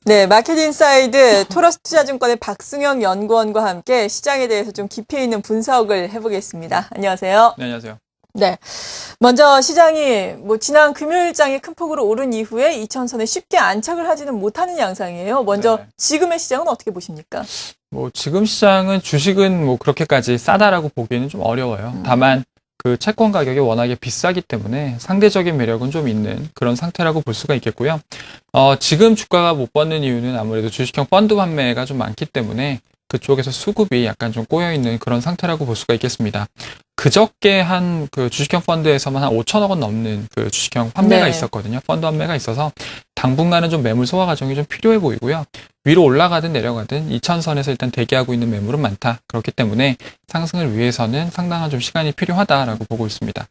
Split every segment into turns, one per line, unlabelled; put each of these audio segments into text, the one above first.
네, 마켓 인사이드 토러스 투자증권의 박승영 연구원과 함께 시장에 대해서 좀 깊이 있는 분석을 해보겠습니다. 안녕하세요.
네, 안녕하세요.
네, 먼저 시장이 지난 금요일장에 큰 폭으로 오른 이후에 2000선에 쉽게 안착을 하지는 못하는 양상이에요. 먼저
네네.
지금의 시장은 어떻게 보십니까?
지금 시장은 주식은 그렇게까지 싸다라고 보기에는 좀 어려워요. 다만 그 채권 가격이 워낙에 비싸기 때문에 상대적인 매력은 좀 있는 그런 상태라고 볼 수가 있겠고요. 지금 주가가 못 받는 이유는 아무래도 주식형 펀드 판매가 좀 많기 때문에 그쪽에서 수급이 약간 좀 꼬여있는 그런 상태라고 볼 수가 있겠습니다. 그저께 한 그 주식형 펀드에서만 한 5천억 원 넘는 그 주식형 판매가
네.
있었거든요. 펀드 판매가 있어서 당분간은 좀 매물 소화 과정이 좀 필요해 보이고요. 위로 올라가든 내려가든 2000선에서 일단 대기하고 있는 매물은 많다. 그렇기 때문에 상승을 위해서는 상당한 좀 시간이 필요하다라고 보고 있습니다.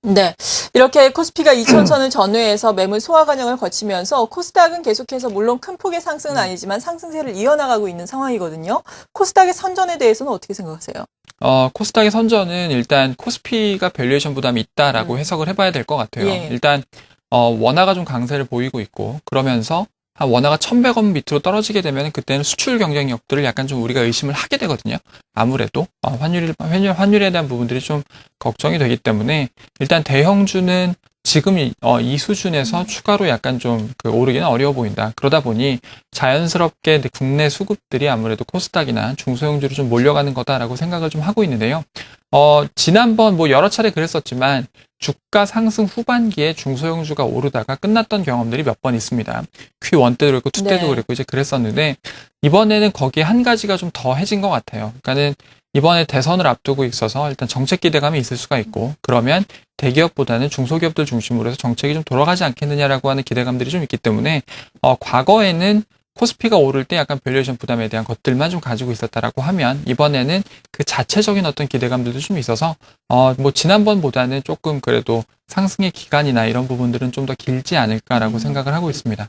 네, 이렇게 코스피가 2000선을 전후해서 매물 소화 과정을 거치면서 코스닥은 계속해서 물론 큰 폭의 상승은 아니지만 상승세를 이어나가고 있는 상황이거든요. 코스닥의 선전에 대해서는 어떻게 생각하세요?
코스닥의 선전은 일단 코스피가 밸류에이션 부담이 있다라고 해석을 해봐야 될 것 같아요.
예.
일단 원화가 좀 강세를 보이고 있고 그러면서 한 원화가 1,100원 밑으로 떨어지게 되면 그때는 수출 경쟁력들을 약간 좀 우리가 의심을 하게 되거든요. 아무래도 환율에 대한 부분들이 좀 걱정이 되기 때문에 일단 대형주는 지금 이 수준에서 추가로 약간 좀 오르기는 어려워 보인다. 그러다 보니 자연스럽게 국내 수급들이 아무래도 코스닥이나 중소형주로 좀 몰려가는 거다라고 생각을 좀 하고 있는데요. 지난번 여러 차례 그랬었지만 주가 상승 후반기에 중소형주가 오르다가 끝났던 경험들이 몇 번 있습니다. Q1 때도 그랬고, 2 때도
네.
그랬고, 이제 그랬었는데, 이번에는 거기에 한 가지가 좀 더해진 것 같아요. 그러니까는 이번에 대선을 앞두고 있어서 일단 정책 기대감이 있을 수가 있고, 그러면 대기업보다는 중소기업들 중심으로 해서 정책이 좀 돌아가지 않겠느냐라고 하는 기대감들이 좀 있기 때문에, 과거에는 코스피가 오를 때 약간 밸류에이션 부담에 대한 것들만 좀 가지고 있었다라고 하면 이번에는 그 자체적인 어떤 기대감들도 좀 있어서 지난번보다는 조금 그래도 상승의 기간이나 이런 부분들은 좀 더 길지 않을까라고 생각을 하고 있습니다.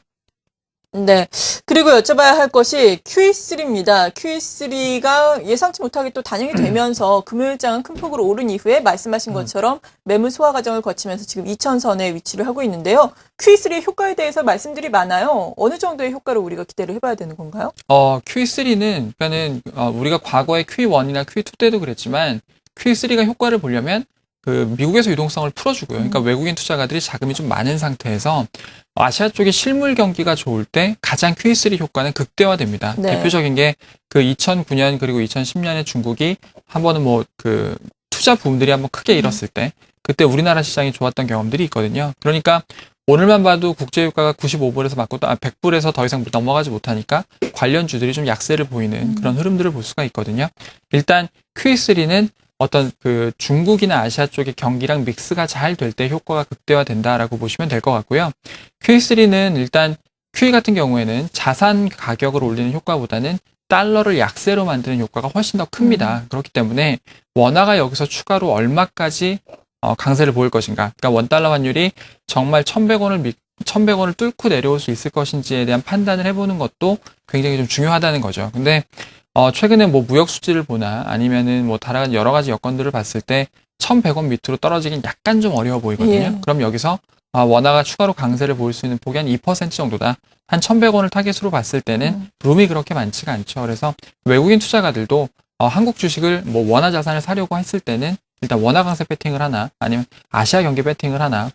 네. 그리고 여쭤봐야 할 것이 QE3입니다. QE3가 예상치 못하게 또 단행이 되면서 금요일장은 큰 폭으로 오른 이후에 말씀하신 것처럼 매물 소화 과정을 거치면서 지금 2000선에 위치를 하고 있는데요. QE3의 효과에 대해서 말씀들이 많아요. 어느 정도의 효과를 우리가 기대를 해봐야 되는 건가요?
QE3는 그러니까는 우리가 과거에 QE1이나 QE2 때도 그랬지만 QE3가 효과를 보려면 그 미국에서 유동성을 풀어주고요. 그러니까 외국인 투자가들이 자금이 좀 많은 상태에서 아시아 쪽의 실물 경기가 좋을 때 가장 QE3 효과는 극대화됩니다.
네.
대표적인 게 그 2009년 그리고 2010년에 중국이 한 번은 그 투자 붐들이 한번 크게 일었을 때 그때 우리나라 시장이 좋았던 경험들이 있거든요. 그러니까 오늘만 봐도 국제유가가 95불에서 맞고 100불에서 더 이상 넘어가지 못하니까 관련주들이 좀 약세를 보이는 그런 흐름들을 볼 수가 있거든요. 일단 QE3는 어떤 그 중국이나 아시아 쪽의 경기랑 믹스가 잘 될 때 효과가 극대화된다라고 보시면 될 것 같고요. QE3는 일단 QE 같은 경우에는 자산 가격을 올리는 효과보다는 달러를 약세로 만드는 효과가 훨씬 더 큽니다. 그렇기 때문에 원화가 여기서 추가로 얼마까지 강세를 보일 것인가. 그러니까 원달러 환율이 정말 1,100원을 뚫고 내려올 수 있을 것인지에 대한 판단을 해보는 것도 굉장히 좀 중요하다는 거죠. 근데 최근에 무역 수지를 보나 아니면은 다른 여러 가지 여건들을 봤을 때 1,100원 밑으로 떨어지긴 약간 좀 어려워 보이거든요.
예.
그럼 여기서 원화가 추가로 강세를 보일 수 있는 폭이 한 2% 정도다. 한 1,100원을 타겟으로 봤을 때는 룸이 그렇게 많지가 않죠. 그래서 외국인 투자가들도 한국 주식을 원화 자산을 사려고 했을 때는 일단 원화 강세 배팅을 하나 아니면 아시아 경기 배팅을 하나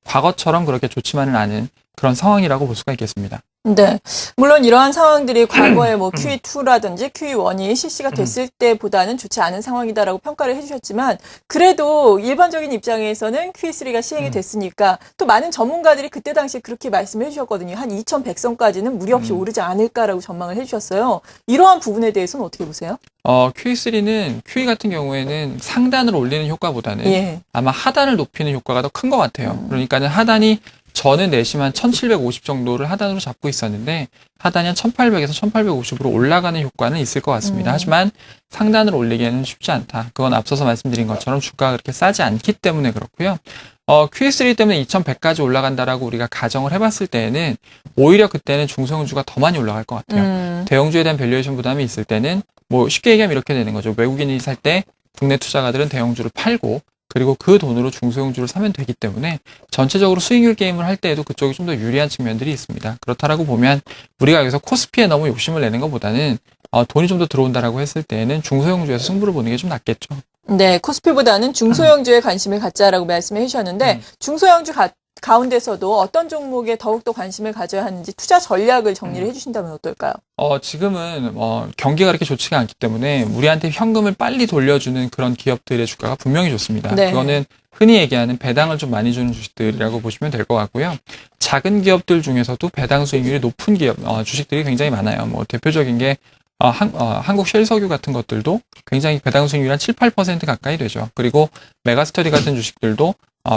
과거처럼 그렇게 좋지만은 않은 그런 상황이라고 볼 수가 있겠습니다.
네. 물론 이러한 상황들이 과거에 QE2라든지 QE1이 실시가 됐을 때보다는 좋지 않은 상황이다라고 평가를 해주셨지만 그래도 일반적인 입장에서는 QE3가 시행이 됐으니까 또 많은 전문가들이 그때 당시에 그렇게 말씀해 주셨거든요. 한 2,100선까지는 무리 없이 오르지 않을까라고 전망을 해주셨어요. 이러한 부분에 대해서는 어떻게 보세요?
QE3는 QE 같은 경우에는 상단을 올리는 효과보다는
예.
아마 하단을 높이는 효과가 더 큰 것 같아요. 그러니까는 하단이 저는 내심 한 1,750 정도를 하단으로 잡고 있었는데 하단이 한 1,800에서 1,850으로 올라가는 효과는 있을 것 같습니다. 하지만 상단을 올리기에는 쉽지 않다. 그건 앞서서 말씀드린 것처럼 주가가 그렇게 싸지 않기 때문에 그렇고요. QE3 때문에 2,100까지 올라간다라고 우리가 가정을 해봤을 때에는 오히려 그때는 중소형주가 더 많이 올라갈 것 같아요. 대형주에 대한 밸류에이션 부담이 있을 때는 쉽게 얘기하면 이렇게 되는 거죠. 외국인이 살 때 국내 투자가들은 대형주를 팔고 그리고 그 돈으로 중소형주를 사면 되기 때문에 전체적으로 수익률 게임을 할 때에도 그쪽이 좀 더 유리한 측면들이 있습니다. 그렇다라고 보면 우리가 여기서 코스피에 너무 욕심을 내는 것보다는 돈이 좀 더 들어온다라고 했을 때에는 중소형주에서 승부를 보는 게 좀 낫겠죠.
네, 코스피보다는 중소형주에 관심을 갖자라고 말씀해 주셨는데 중소형주 가운데서도 어떤 종목에 더욱더 관심을 가져야 하는지 투자 전략을 정리를 해주신다면 어떨까요?
지금은 경기가 그렇게 좋지가 않기 때문에 우리한테 현금을 빨리 돌려주는 그런 기업들의 주가가 분명히 좋습니다.
네.
그거는 흔히 얘기하는 배당을 좀 많이 주는 주식들이라고 보시면 될 것 같고요. 작은 기업들 중에서도 배당 수익률이 높은 기업 주식들이 굉장히 많아요. 뭐 대표적인 게 한국 쉘석유 같은 것들도 굉장히 배당 수익률이 한 7, 8% 가까이 되죠. 그리고 메가스터디 같은 주식들도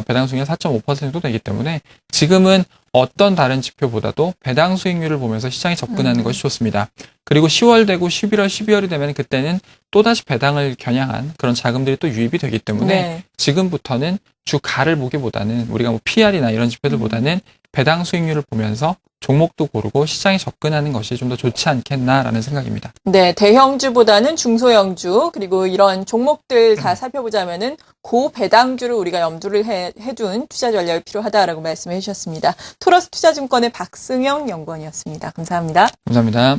배당 수익률 4.5%도 되기 때문에 지금은 어떤 다른 지표보다도 배당 수익률을 보면서 시장에 접근하는 것이 좋습니다. 그리고 10월 되고 11월, 12월이 되면 그때는 또다시 배당을 겨냥한 그런 자금들이 또 유입이 되기 때문에
네.
지금부터는 주가를 보기보다는 우리가 뭐 PR이나 이런 지표들보다는 배당 수익률을 보면서 종목도 고르고 시장에 접근하는 것이 좀 더 좋지 않겠나라는 생각입니다.
네, 대형주보다는 중소형주 그리고 이런 종목들 다 살펴보자면은 고배당주를 우리가 염두를 해둔 투자 전략이 필요하다라고 말씀해 주셨습니다. 토러스 투자증권의 박승영 연구원이었습니다. 감사합니다.
감사합니다.